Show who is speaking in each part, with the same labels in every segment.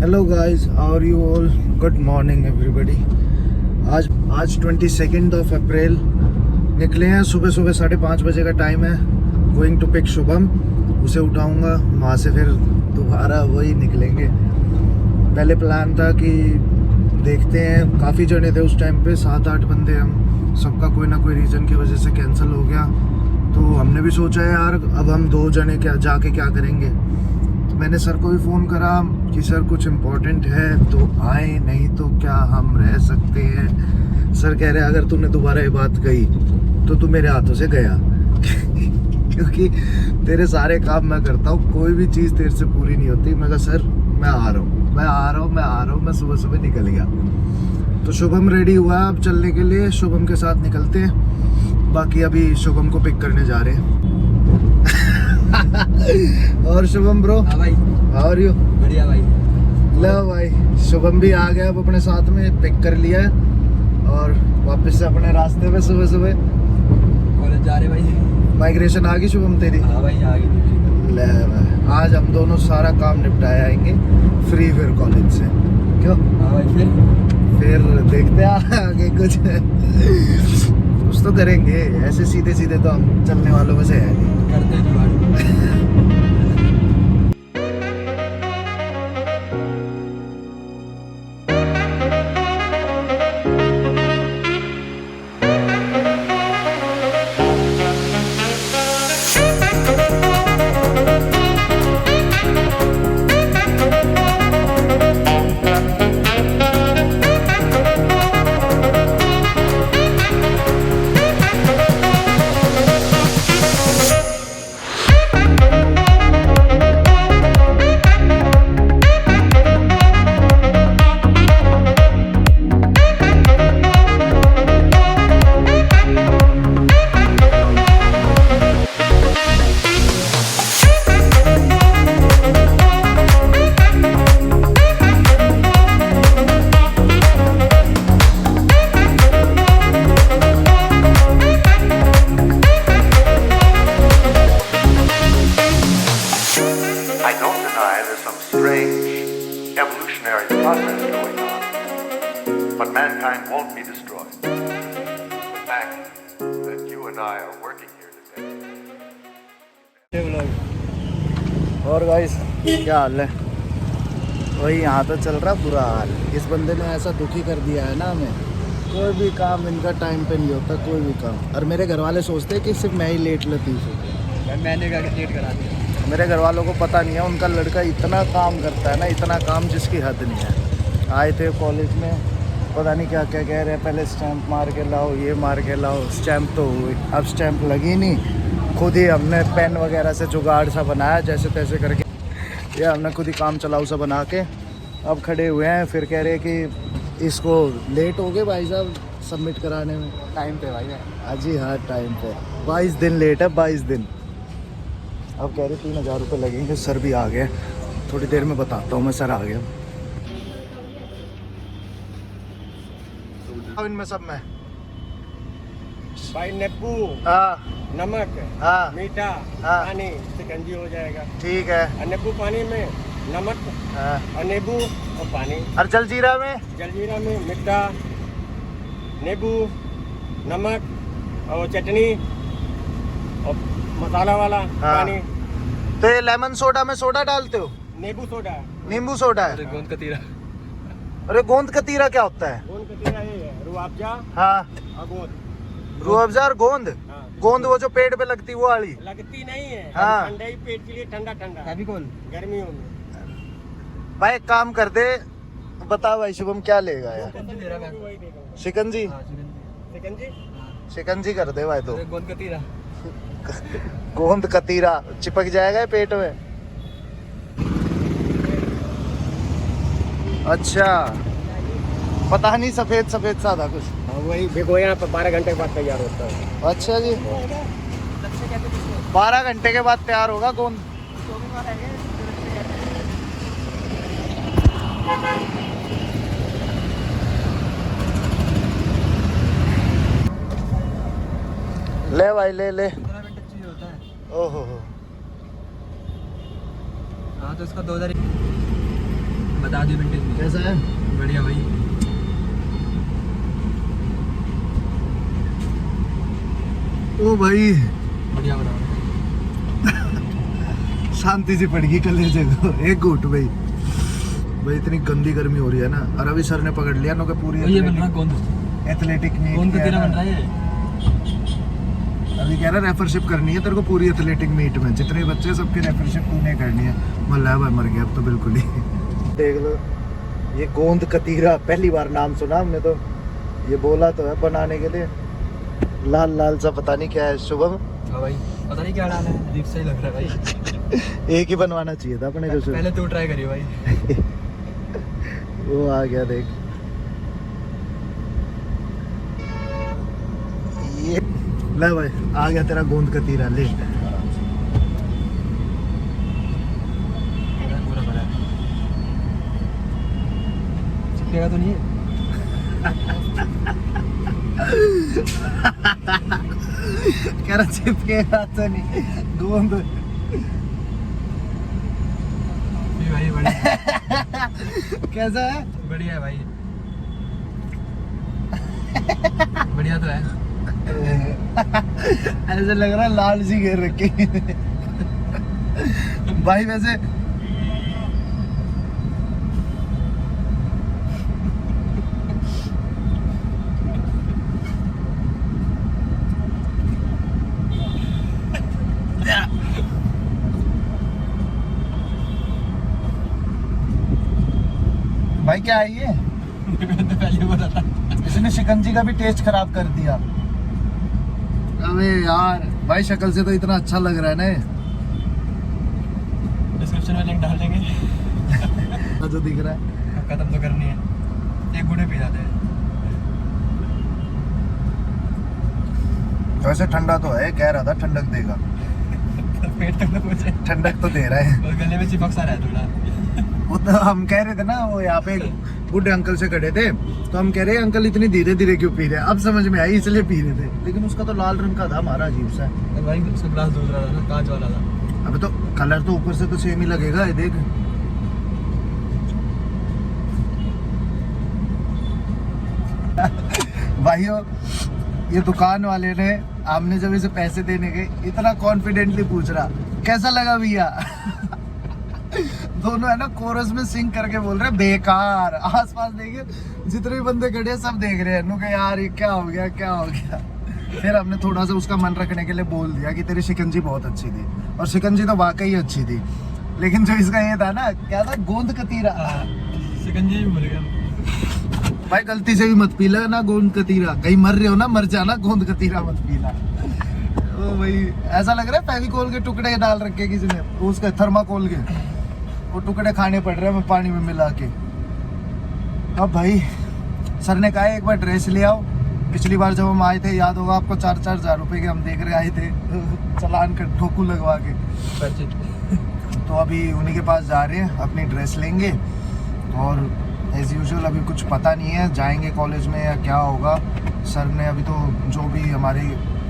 Speaker 1: Hello guys, how are you all? Good morning everybody. आज 22 of April निकले हैं। सुबह 5:30 बजे का टाइम है। Going to pick Shubham. उसे उठाऊंगा, वहाँ से फिर दोबारा वही निकलेंगे। पहले प्लान था कि देखते हैं, काफ़ी जने थे उस टाइम पे, 7-8 बंदे हम। सबका कोई ना कोई रीज़न की वजह से कैंसिल हो गया। तो हमने भी सोचा है यार, अब हम 2 जने क्या जाके क्या करेंगे। मैंने सर को भी फ़ोन करा कि सर कुछ इम्पोर्टेंट है तो आए, नहीं तो क्या हम रह सकते हैं। सर कह रहे अगर तूने दोबारा ये बात कही तो तू मेरे हाथों से गया क्योंकि तेरे सारे काम मैं करता हूँ, कोई भी चीज़ तेरे से पूरी नहीं होती। मैं कहा सर मैं आ रहा हूँ। मैं सुबह निकल गया। तो शुभम रेडी हुआ अब चलने के लिए। शुभम के साथ निकलते हैं। बाकी अभी शुभम को पिक करने जा रहे हैं। और शुभम ब्रो,
Speaker 2: हाँ भाई,
Speaker 1: हाउ आर यू?
Speaker 2: बढ़िया भाई।
Speaker 1: लो भाई, शुभम भी आ गया अब अपने साथ में, पिक कर लिया है और वापस से अपने रास्ते पे सुबह
Speaker 2: कॉलेज जा रहे भाई।
Speaker 1: माइग्रेशन आ गई शुभम तेरी?
Speaker 2: हाँ भाई, आ गई।
Speaker 1: ले भाई, आज हम दोनों सारा काम निपटाए आएंगे फ्री फिर कॉलेज से। क्यों?
Speaker 2: हाँ भाई,
Speaker 1: फिर देखते हैं आगे कुछ तो करेंगे। ऐसे सीधे तो हम चलने वालों में से है नहीं।
Speaker 2: करते हैं जुगाड़।
Speaker 3: I don't deny there's some strange evolutionary process going on, but mankind won't be destroyed. The fact that you and I are working here today.
Speaker 1: और गाइस क्या हाल है? वही यहाँ तो चल रहा बुरा हाल। इस बंदे ने ऐसा दुखी कर दिया है ना हमें। कोई भी काम इनका टाइम पे नहीं होता, कोई भी काम। और मेरे घर वाले सोचते हैं कि सिर्फ मैं ही लेट लतीफ़ हूँ।
Speaker 2: मैंने क्या लेट करा दिया।
Speaker 1: मेरे घर वालों को पता नहीं है, उनका लड़का इतना काम करता है ना, इतना काम जिसकी हद नहीं है। आए थे कॉलेज में, पता नहीं क्या क्या कह रहे हैं, पहले स्टैंप मार के लाओ, ये मार के लाओ। स्टैंप तो हुई, अब स्टैंप लगी नहीं। खुद ही हमने पेन वगैरह से जुगाड़ सा बनाया, जैसे तैसे करके ये हमने खुद ही काम चलाऊ सा बना के अब खड़े हुए हैं। फिर कह रहे हैं कि इसको लेट हो गए भाई साहब सबमिट कराने में।
Speaker 2: टाइम पे भाई मैं।
Speaker 1: हाँ जी हाँ, टाइम पे 22 दिन लेट है, 22 दिन। अब कह रहे 3000 रुपये लगेंगे। सर भी आ गए, थोड़ी देर में बताता हूँ मैं। सर आ गया इनमें सब में
Speaker 2: भाई नींबू,
Speaker 1: हाँ
Speaker 2: नमक,
Speaker 1: हाँ
Speaker 2: मीठा,
Speaker 1: हाँ।
Speaker 2: पानी, शिकंजी हो जाएगा।
Speaker 1: ठीक है।
Speaker 2: और नींबू पानी में नमक
Speaker 1: हाँ।
Speaker 2: और नींबू और पानी।
Speaker 1: और जलजीरा में?
Speaker 2: जलजीरा में मीठा, नींबू, नमक और चटनी और मसाला वाला पानी।
Speaker 1: तो ये लेमन सोडा में सोडा डालते हो?
Speaker 2: नींबू सोडा।
Speaker 1: नींबू सोडा है?
Speaker 2: गोंद कतीरा।
Speaker 1: अरे गोंद कतीरा क्या होता है?
Speaker 2: गोंद कतीरा ये है, रूअफ़ज़ा
Speaker 1: हाँ,
Speaker 2: और गोंद।
Speaker 1: रूह अफ़ज़ा और गोंद।
Speaker 2: हाँ।
Speaker 1: गोंद वो जो पेट पे लगती वो वाली?
Speaker 2: लगती नहीं है।
Speaker 1: हाँ।
Speaker 2: ठंडा ही पेट के लिए, ठंडा गर्मियों में।
Speaker 1: भाई एक काम कर दे, बता भाई शुभम क्या लेगा यार?
Speaker 2: वही देगा।
Speaker 1: शिकंजी?
Speaker 2: शिकंजी
Speaker 1: शिकंजी कर दे भाई। तो
Speaker 2: गोंद कतीरा।
Speaker 1: गोंद कतीरा चिपक जाएगा पेट में। अच्छा, पता नहीं, सफेद सा था कुछ।
Speaker 2: हाँ, वही भिगोया पर 12 घंटे के बाद तैयार होता है।
Speaker 1: अच्छा जी, 12 घंटे के बाद तैयार होगा गोंद। ले भाई ले
Speaker 2: 15 मिनट चाहिए होता है।
Speaker 1: ओहो हो।
Speaker 2: हाँ तो इसका 2000 बता दी विंटेज में।
Speaker 1: कैसा है?
Speaker 2: बढ़िया भाई।
Speaker 1: ओ भाई
Speaker 2: बढ़िया बना।
Speaker 1: शांति से पड़गी कलेजे को एक घूट भाई। भाई इतनी गंदी गर्मी हो रही है ना, और अभी सर ने पकड़ लिया ना कि पूरी
Speaker 2: ये बन रहा कौन
Speaker 1: एथलेटिक मीट
Speaker 2: कौन का तेरा बन रहा है?
Speaker 1: अभी कह रहा रेफरशिप करनी है तेरे को पूरी एथलेटिक मीट में, जितने बच्चे सबकी रेफरशिप तूने करनी है। मल्ला भाई मर गया अब तो बिल्कुल ही। देख लो ये गोंद कतीरा, पहली बार नाम सुना हमने तो। ये बोला तो है बनाने के लिए, लाल लाल सा पता नहीं क्या है। शुभम
Speaker 2: हाँ भाई पता नहीं क्या डाला है, अजीब सा ही लग रहा है भाई।
Speaker 1: एक ही बनवाना चाहिए था अपने को।
Speaker 2: पहले तू ट्राई करियो भाई।
Speaker 1: वो आ गया देख ये। ले भाई आ गया तेरा गोंद कतीरा, ले।
Speaker 2: पूरा भरा है। चिपकेगा तो नहीं है?
Speaker 1: कह रहा चिपकेगा तो नहीं गोंद।
Speaker 2: भाई बढ़िया।
Speaker 1: कैसा है?
Speaker 2: बढ़िया है भाई। बढ़िया तो है।
Speaker 1: ऐसे लग रहा है लाल सी घेर रखी भाई। वैसे भाई क्या है ये?
Speaker 2: पहले बोला था।
Speaker 1: इसने शिकंजी का भी टेस्ट खराब कर दिया। अबे यार भाई शक्ल से तो इतना अच्छा लग रहा है ना।
Speaker 2: डिस्क्रिप्शन में लिंक डाल देंगे।
Speaker 1: जो दिख रहा है।
Speaker 2: खत्म तो करनी है, एक गुड़े पी जाते हैं।
Speaker 1: वैसे ठंडा तो है, कह रहा था ठंडक देगा।
Speaker 2: पेट तक तो पहुंचे।
Speaker 1: ठंडक तो दे रहा है।
Speaker 2: और गले में चिपक सा रहा है थोड़ा।
Speaker 1: वो तो हम कह रहे थे ना, वो यहाँ पे बूढ़े अंकल से खड़े थे तो हम कह रहे हैं अंकल इतनी धीरे धीरे क्यों पी रहे हैं। अब समझ में आई इसलिए पी रहे थे, लेकिन उसका तो लाल रंग का था, हमारा अजीब सा है।
Speaker 2: भाई उसका ग्लास दूसरा था ना, कांच वाला था।
Speaker 1: अबे तो कलर तो ऊपर से तो सेम ही लगेगा। ये देख भाइयों, ये दुकान वाले ने हमने जब इसे पैसे देने गए इतना कॉन्फिडेंटली पूछ रहा कैसा लगा भैया। दोनों है ना कोरस में सिंग करके बोल रहे बेकार। आसपास देखे जितने भी बंदे खड़े हैं सब देख रहे हैं नु के यार ये क्या हो गया क्या हो गया। फिर हमने थोड़ा सा उसका मन रखने के लिए बोल दिया कि तेरी शिकंजी बहुत अच्छी थी, और शिकंजी तो वाकई अच्छी थी, लेकिन जो इसका ये था ना, क्या था, गोंद कतीरा।
Speaker 2: शिकंजी भी भूल गया
Speaker 1: भाई गलती से भी मत पीला ना गोंद कतीरा, कहीं मर रहे हो ना मर जाना, गोंद कतीरा मत पीना। ओ भाई ऐसा लग रहा है फेविकोल के टुकड़े डाल रखे किसी ने, उसके थर्माकोल के वो टुकड़े खाने पड़ रहे हैं पानी में मिला के। अब भाई सर ने कहा एक बार ड्रेस ले आओ। पिछली बार जब हम आए थे याद होगा आपको, 4-4 हज़ार रुपए के हम देख रहे आए थे चलान कर ठोकू लगवा के। तो अभी उन्हीं के पास जा रहे हैं, अपनी ड्रेस लेंगे, और एज यूजुअल अभी कुछ पता नहीं है जाएंगे कॉलेज में या क्या होगा। सर ने अभी तो जो भी हमारे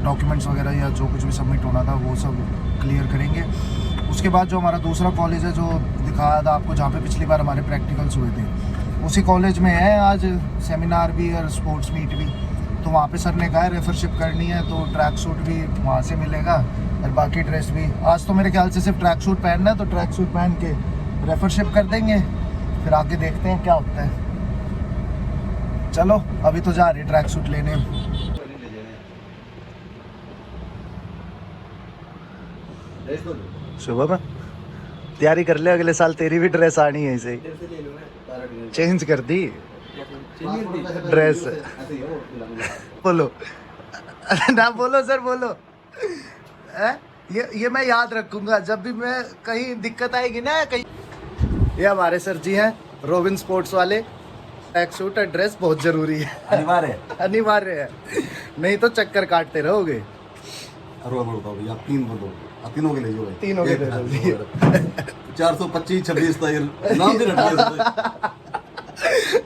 Speaker 1: डॉक्यूमेंट्स वगैरह या जो कुछ भी सबमिट होना था वो सब क्लियर करेंगे। उसके बाद जो हमारा दूसरा कॉलेज है जो दिखाया था आपको, जहाँ पे पिछली बार हमारे प्रैक्टिकल्स हुए थे, उसी कॉलेज में है आज सेमिनार भी और स्पोर्ट्स मीट भी। तो वहाँ पे सर ने कहा है रेफरशिप करनी है तो ट्रैक सूट भी वहाँ से मिलेगा, और बाकी ड्रेस भी। आज तो मेरे ख्याल से सिर्फ ट्रैक सूट पहनना है, तो ट्रैक सूट पहन के रेफरशिप कर देंगे, फिर आगे देखते हैं क्या होता है। चलो अभी तो जा रही ट्रैक सूट लेने। शुभम तैयारी कर ले, अगले साल तेरी भी ड्रेस आनी है ऐसे ही। चेंज कर दी ड्रेस। बोलो ना, बोलो सर बोलो। ये मैं याद रखूंगा जब भी मैं कहीं दिक्कत आएगी ना कहीं। ये हमारे सर जी हैं रोबिन स्पोर्ट्स वाले। ट्रैक सूट और ड्रेस बहुत जरूरी है, अनिवार्य है, नहीं तो चक्कर काटते रहोगे।
Speaker 4: तीनों के ले जो
Speaker 1: तीनों के ले लो।
Speaker 4: 425 26 नाम भी रख दिया।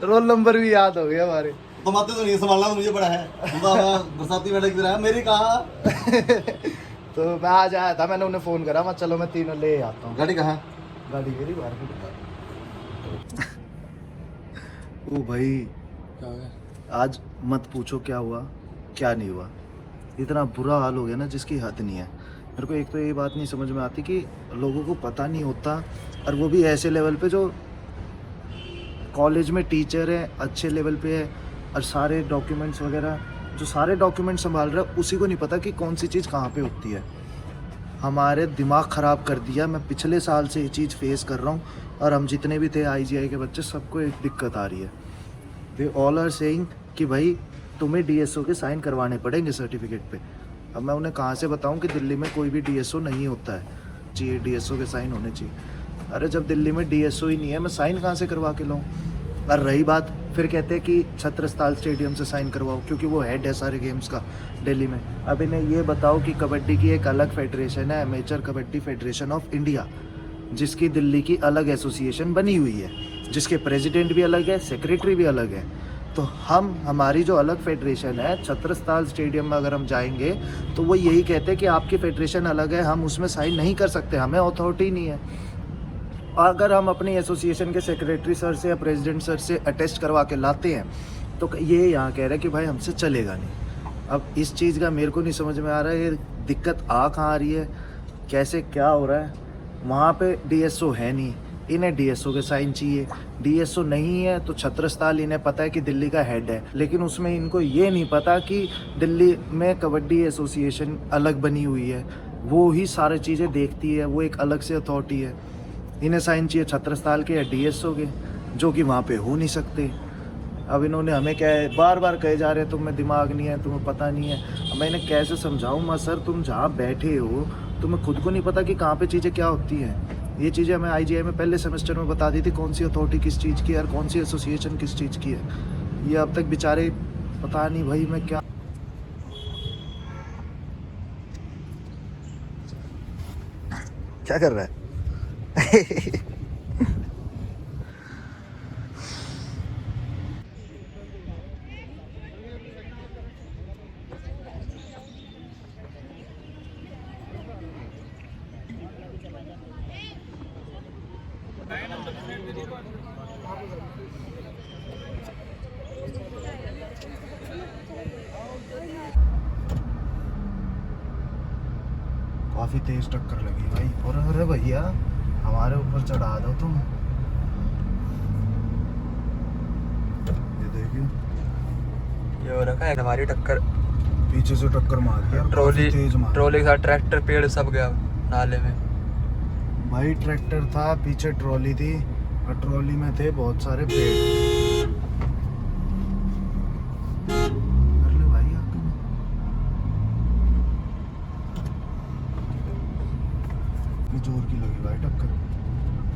Speaker 1: रोल नंबर भी याद हो गया हमारे।
Speaker 4: तुम आते तो नहीं, संभालना तो मुझे पड़ा है। बरसाती मैडम की तरह मेरी कहा।
Speaker 1: तो मैं आज आया था, मैंने उन्हें फोन करा, मैं चलो मैं तीनों ले आता हूँ।
Speaker 4: गाड़ी कहाँ?
Speaker 1: गाड़ी मेरी बाहर। ओ भाई,
Speaker 2: क्या हो गया?
Speaker 1: आज मत पूछो क्या हुआ क्या नहीं हुआ। इतना बुरा हाल हो गया ना जिसकी हद नहीं है। मेरे को एक तो ये बात नहीं समझ में आती कि लोगों को पता नहीं होता, और वो भी ऐसे लेवल पे जो कॉलेज में टीचर है, अच्छे लेवल पे है, और सारे डॉक्यूमेंट्स वगैरह जो सारे डॉक्यूमेंट संभाल रहा है उसी को नहीं पता कि कौन सी चीज़ कहाँ पे होती है। हमारे दिमाग ख़राब कर दिया। मैं पिछले साल से ये चीज़ फेस कर रहा हूँ, और हम जितने भी थे IGI के बच्चे, सबको एक दिक्कत आ रही है। दे ऑल आर सेइंग कि भाई तुम्हें DSO के साइन करवाने पड़ेंगे सर्टिफिकेट पे। अब मैं उन्हें कहाँ से बताऊँ कि दिल्ली में कोई भी DSO नहीं होता है, चाहिए DSO के साइन होने चाहिए। अरे जब दिल्ली में DSO ही नहीं है, मैं साइन कहाँ से करवा के लाऊँ? और रही बात, फिर कहते हैं कि छत्रस्थल स्टेडियम से साइन करवाओ क्योंकि वो हेड है सारे गेम्स का दिल्ली में। अब इन्हें ये बताओ कि कबड्डी की एक अलग फेडरेशन है, amateur kabaddi federation of India, जिसकी दिल्ली की अलग एसोसिएशन बनी हुई है, जिसके प्रेसिडेंट भी अलग है, सेक्रेटरी भी अलग है। तो हमारी जो अलग फेडरेशन है, छत्रस्थल स्टेडियम में अगर हम जाएंगे तो वो यही कहते हैं कि आपकी फेडरेशन अलग है, हम उसमें साइन नहीं कर सकते, हमें अथॉरिटी नहीं है। अगर हम अपनी एसोसिएशन के सेक्रेटरी सर से या प्रेसिडेंट सर से अटेस्ट करवा के लाते हैं तो ये यहाँ कह रहे हैं कि भाई हमसे चलेगा नहीं। अब इस चीज़ का मेरे को नहीं समझ में आ रहा है, ये दिक्कत कहाँ आ रही है, कैसे क्या हो रहा है। वहाँ पे DSO है नहीं, इन्हें DSO के साइन चाहिए। DSO नहीं है तो छत्रस्थल, इन्हें पता है कि दिल्ली का हेड है, लेकिन उसमें इनको ये नहीं पता कि दिल्ली में कबड्डी एसोसिएशन अलग बनी हुई है, वो ही सारी चीज़ें देखती है, वो एक अलग से अथॉरिटी है। इन्हें साइन चाहिए छत्रस्थल के या DSO के, जो कि वहाँ पे हो नहीं सकते। अब इन्होंने हमें क्या है, बार बार कहे जा रहे हैं तुम्हें दिमाग नहीं है, तुम्हें पता नहीं है। अब मैं इन्हें कैसे समझाऊँ? मैं सर तुम जहाँ बैठे हो तुम्हें खुद को नहीं पता कि कहाँ पे चीज़ें क्या होती हैं। ये चीज़ें हमें IGI में पहले सेमेस्टर में बता दी थी, कौन सी अथॉरिटी किस चीज़ की है और कौन सी एसोसिएशन किस चीज़ की है। ये अब तक बेचारे पता नहीं भाई मैं क्या कर रहा है। काफी तेज टक्कर लगी भाई। और अरे भैया हमारे ऊपर चढ़ा दो तुम। ये देखियो,
Speaker 2: ये हो रखा है हमारी टक्कर,
Speaker 1: पीछे से टक्कर मार दिया,
Speaker 2: ट्रॉली
Speaker 1: तेज मार।
Speaker 2: ट्रॉली के साथ ट्रैक्टर, पेड़ सब गया नाले में।
Speaker 1: भाई ट्रैक्टर था, पीछे ट्रॉली थी, और ट्रॉली में थे बहुत सारे पेड़। कर ले भाई आप। जोर की लगी भाई टक्कर,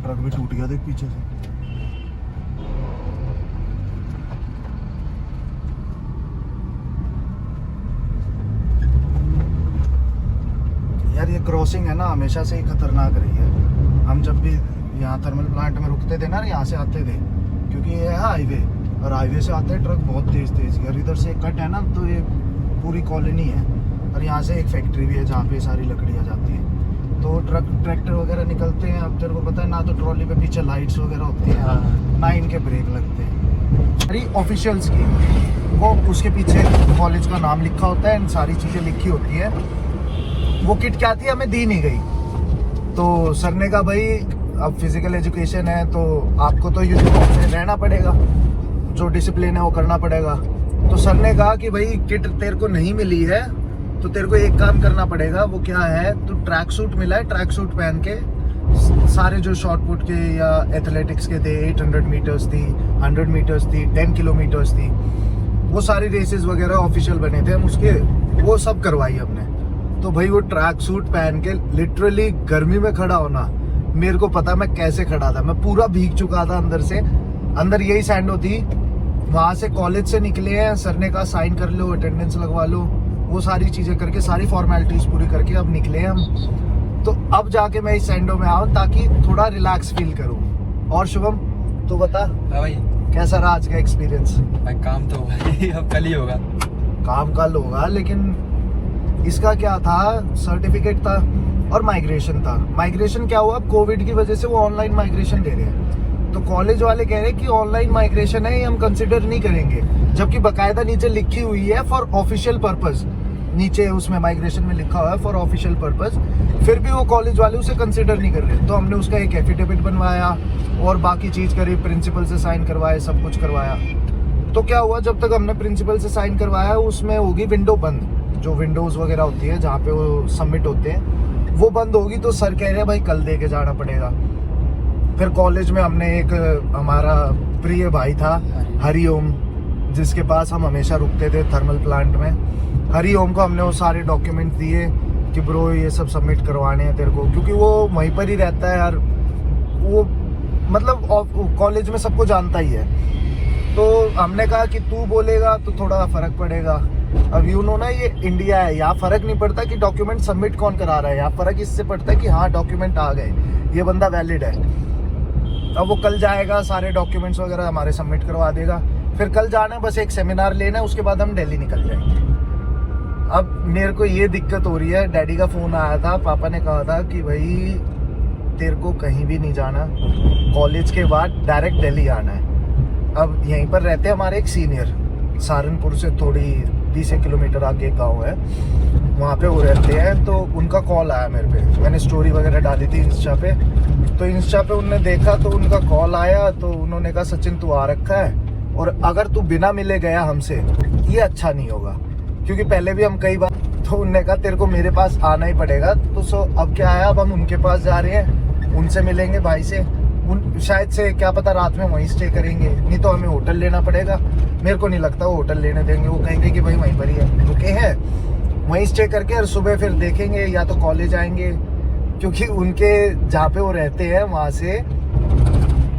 Speaker 1: ट्रक भी टूट गया देख पीछे से। यार ये क्रॉसिंग है ना हमेशा से ही खतरनाक रही है। हम जब भी यहाँ थर्मल प्लांट में रुकते थे ना, यहाँ से आते थे, क्योंकि ये है हाईवे, और हाईवे से आते हैं ट्रक बहुत तेज तेज। और इधर से एक कट है ना, तो ये पूरी कॉलोनी है, और यहाँ से एक फैक्ट्री भी है जहाँ पे सारी लकड़ियाँ जाती हैं। तो ट्रैक्टर वगैरह निकलते हैं। अब तेरे को पता है ना, तो ट्रॉली पे पीछे लाइट्स वगैरह होती हैं, ना इनके ब्रेक लगते हैं। सारी ऑफिशियल्स की वो उसके पीछे कॉलेज का नाम लिखा होता है, सारी चीज़ें लिखी होती है। वो किट क्या थी हमें दी नहीं गई। तो सर ने कहा भाई अब फिजिकल एजुकेशन है तो आपको तो यूनिफॉर्म से रहना पड़ेगा, जो डिसिप्लिन है वो करना पड़ेगा। तो सर ने कहा कि भाई किट तेरे को नहीं मिली है तो तेरे को एक काम करना पड़ेगा। वो क्या है, तो ट्रैक सूट मिला है, ट्रैक सूट पहन के सारे जो शॉर्ट पुट के या एथलेटिक्स के थे, 800 मीटर्स थी, 100 मीटर्स थी, 10 किलोमीटर्स थी, वो सारी रेसेस वगैरह ऑफिशियल बने थे, हम उसके वो सब करवाई हमने। तो भाई वो ट्रैक सूट पहन के लिटरली गर्मी में खड़ा होना, मेरे को पता मैं कैसे खड़ा था, मैं पूरा भीग चुका था अंदर से। अंदर यही सैंडो थी, वहाँ से कॉलेज से निकले हैं, सर ने कहा साइन कर लो, अटेंडेंस लगवा लो, वो सारी चीज़ें करके, सारी फॉर्मेलिटीज़ पूरी करके अब निकले हम। तो अब जाके मैं इस सैंडो में आऊँ ताकि थोड़ा रिलैक्स फील करूँ। और शुभम तो बता
Speaker 2: भाई
Speaker 1: कैसा रहा आज का एक्सपीरियंस?
Speaker 2: भाई काम तो होगा अब कल ही होगा।
Speaker 1: काम कल होगा, लेकिन इसका क्या था, सर्टिफिकेट था और माइग्रेशन था। माइग्रेशन क्या हुआ, कोविड की वजह से वो ऑनलाइन माइग्रेशन दे रहे हैं, तो कॉलेज वाले कह रहे हैं कि ऑनलाइन माइग्रेशन है, ये हम कंसिडर नहीं करेंगे, जबकि बकायदा नीचे लिखी हुई है फॉर ऑफिशियल पर्पस, नीचे उसमें माइग्रेशन में लिखा हुआ है फॉर ऑफिशियल पर्पस, फिर भी वो कॉलेज वाले उसे कंसिडर नहीं कर रहे। तो हमने उसका एक एफिडेविट बनवाया और बाकी चीज़ करी, प्रिंसिपल से साइन करवाए, सब कुछ करवाया। तो क्या हुआ, जब तक हमने प्रिंसिपल से साइन करवाया उसमें होगी विंडो बंद, जो विंडोज़ वगैरह होती है जहाँ पे वो सबमिट होते हैं वो बंद होगी। तो सर कह रहे हैं भाई कल दे के जाना पड़ेगा। फिर कॉलेज में हमने एक हमारा प्रिय भाई था हरिओम, जिसके पास हम हमेशा रुकते थे थर्मल प्लांट में, हरिओम को हमने वो सारे डॉक्यूमेंट दिए कि ब्रो ये सब सबमिट करवाने हैं तेरे को, क्योंकि वो वहीं पर ही रहता है यार, वो मतलब कॉलेज में सबको जानता ही है। तो हमने कहा कि तू बोलेगा तो थोड़ा फ़र्क पड़ेगा। अब यू नो ना, ये इंडिया है, यहाँ फ़र्क नहीं पड़ता कि डॉक्यूमेंट सबमिट कौन करा रहा है, यहाँ फ़र्क इससे पड़ता है कि हाँ डॉक्यूमेंट आ गए, ये बंदा वैलिड है। अब वो कल जाएगा, सारे डॉक्यूमेंट्स वगैरह हमारे सबमिट करवा देगा, फिर कल जाना है, बस एक सेमिनार लेना है, उसके बाद हम दिल्ली निकल जाएंगे। अब मेरे को ये दिक्कत हो रही है, डैडी का फ़ोन आया था, पापा ने कहा था कि भाई तेरे को कहीं भी नहीं जाना, कॉलेज के बाद डायरेक्ट दिल्ली आना है। अब यहीं पर रहते हैं हमारे एक सीनियर, सहारनपुर से थोड़ी 20 किलोमीटर आगे एक गाँव है, वहाँ पे वो रहते हैं। तो उनका कॉल आया मेरे पे, मैंने स्टोरी वगैरह डाली थी इंस्टा पे, तो इंस्टा पे उनने देखा तो उनका कॉल आया, तो उन्होंने कहा सचिन तू आ रखा है और अगर तू बिना मिले गया हमसे ये अच्छा नहीं होगा, क्योंकि पहले भी हम कई बार, तो उनने कहा तेरे को मेरे पास आना ही पड़ेगा। तो अब क्या है, अब हम उनके पास जा रहे हैं, उनसे मिलेंगे भाई से, शायद से क्या पता रात में वहीं स्टे करेंगे, नहीं तो हमें होटल लेना पड़ेगा। मेरे को नहीं लगता वो होटल लेने देंगे, वो कहेंगे कि भाई वहीं पर ही है, रुके हैं, वहीं स्टे करके और सुबह फिर देखेंगे या तो कॉलेज आएंगे, क्योंकि उनके जहाँ पे वो रहते हैं वहाँ से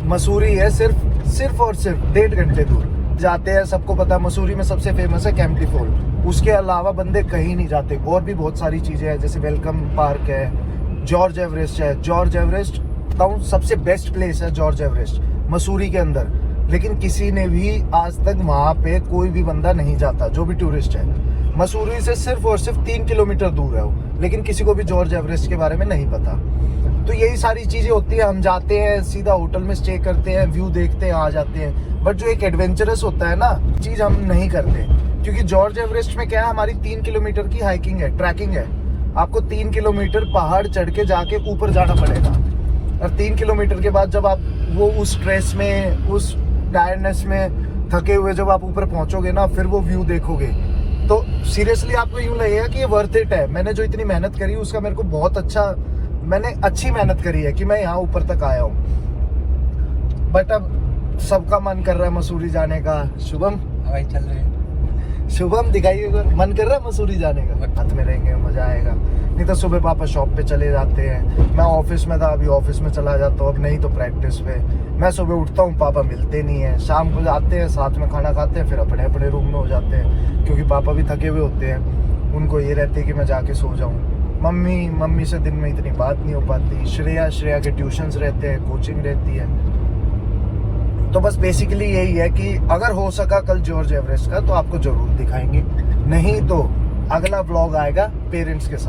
Speaker 1: मसूरी है सिर्फ और सिर्फ 1.5 घंटे दूर जाते हैं। सबको पता मसूरी में सबसे फेमस है कैंपटी फॉल, उसके अलावा बंदे कहीं नहीं जाते। और भी बहुत सारी चीज़ें हैं, जैसे वेलकम पार्क है, जॉर्ज एवरेस्ट है। जॉर्ज एवरेस्ट टाउन सबसे बेस्ट प्लेस है, जॉर्ज एवरेस्ट मसूरी के अंदर, लेकिन किसी ने भी आज तक वहाँ पे कोई भी बंदा नहीं जाता जो भी टूरिस्ट है। मसूरी से सिर्फ और सिर्फ 3 किलोमीटर दूर है वो, लेकिन किसी को भी जॉर्ज एवरेस्ट के बारे में नहीं पता। तो यही सारी चीज़ें होती है, हम जाते हैं सीधा होटल में स्टे करते हैं, व्यू देखते हैं, आ जाते हैं। बट जो एक एडवेंचरस होता है ना चीज़, हम नहीं करते, क्योंकि जॉर्ज एवरेस्ट में क्या है, हमारी 3 किलोमीटर की हाइकिंग है, ट्रैकिंग है। आपको 3 किलोमीटर पहाड़ चढ़ के जाके ऊपर जाना पड़ेगा, और 3 किलोमीटर के बाद जब आप वो उस स्ट्रेस में, उस टायर्डनेस में थके हुए जब आप ऊपर पहुंचोगे ना, फिर वो व्यू देखोगे तो सीरियसली आपको यूँ लगेगा कि ये वर्थ इट है। मैंने जो इतनी मेहनत करी उसका मेरे को बहुत अच्छा, मैंने अच्छी मेहनत करी है कि मैं यहाँ ऊपर तक आया हूँ। बट अब सबका मन कर रहा है मसूरी जाने का। शुभम
Speaker 2: हवाई चल रही है,
Speaker 1: शुभम दिखाइए, मन कर रहा है मसूरी जाने का, हाथ में रहेंगे मजा आएगा। नहीं तो सुबह पापा शॉप पे चले जाते हैं, मैं ऑफिस में था, अभी ऑफिस में चला जाता हूँ, अब नहीं तो प्रैक्टिस पे। मैं सुबह उठता हूँ, पापा मिलते नहीं है, शाम को जाते हैं, साथ में खाना खाते हैं, फिर अपने अपने रूम में हो जाते हैं, क्योंकि पापा भी थके हुए होते हैं, उनको ये रहते है कि मैं जाके सो जाऊँ। मम्मी से दिन में इतनी बात नहीं हो पाती। श्रेया के ट्यूशन्स रहते हैं, कोचिंग रहती है। तो बस बेसिकली यही है कि अगर हो सका कल जॉर्ज एवरेस्ट का तो आपको जरूर दिखाएंगे, नहीं तो अगला व्लॉग आएगा पेरेंट्स के साथ।